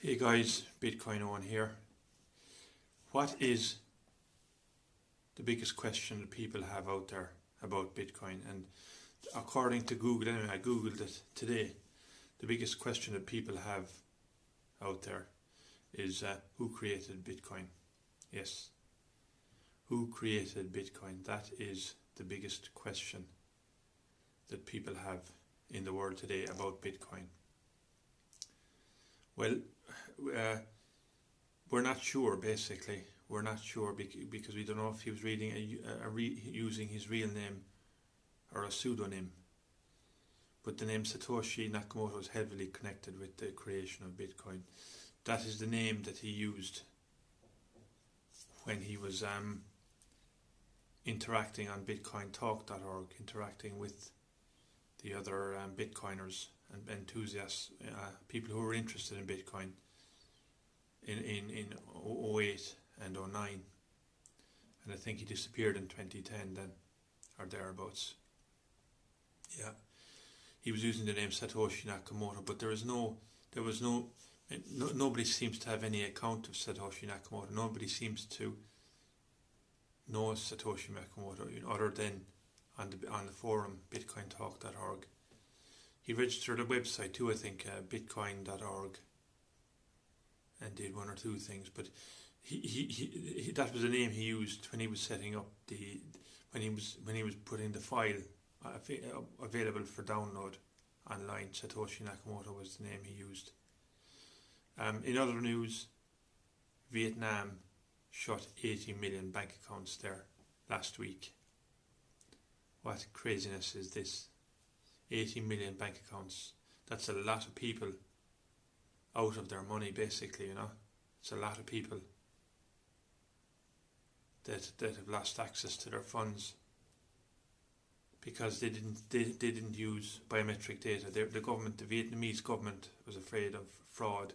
Hey guys, Bitcoin Owen here. What is the biggest question that people have out there about Bitcoin? And according to Google, anyway, I googled it today, the biggest question that people have out there is who created Bitcoin? Yes, who created Bitcoin? That is the biggest question that people have in the world today about Bitcoin. Well, we're not sure, basically. We're not sure because we don't know if he was using his real name or a pseudonym. But the name Satoshi Nakamoto is heavily connected with the creation of Bitcoin. That is the name that he used when he was interacting on bitcointalk.org, interacting with the other Bitcoiners and enthusiasts, people who were interested in Bitcoin in 08 and 09. And I think he disappeared in 2010 then, or thereabouts. Yeah, he was using the name Satoshi Nakamoto, but nobody seems to have any account of Satoshi Nakamoto. Nobody seems to know Satoshi Nakamoto other than on the forum bitcointalk.org. He registered a website too, I think, bitcoin.org, and did one or two things. But he that was the name he used when he was setting up when he was putting the file available for download online. Satoshi Nakamoto was the name he used. In other news, Vietnam shut 80 million bank accounts there last week. What craziness is this? 80 million bank accounts. That's a lot of people out of their money, basically, It's a lot of people that have lost access to their funds because they didn't use biometric data. The government, the Vietnamese government, was afraid of fraud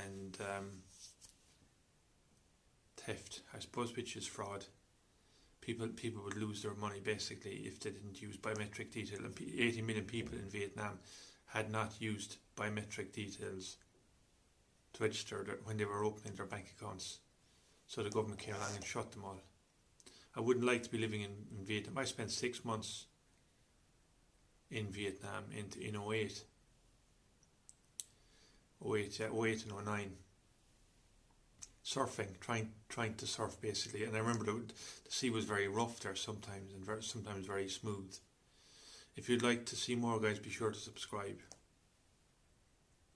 and theft, I suppose, which is fraud. People would lose their money basically if they didn't use biometric detail. And 80 million people in Vietnam had not used biometric details to register when they were opening their bank accounts. So the government came along and shut them all. I wouldn't like to be living in Vietnam. I spent 6 months in Vietnam in 08 and 09. Surfing, trying to surf basically, and I remember the sea was very rough there sometimes, and sometimes very smooth. If you'd like to see more, guys, be sure to subscribe.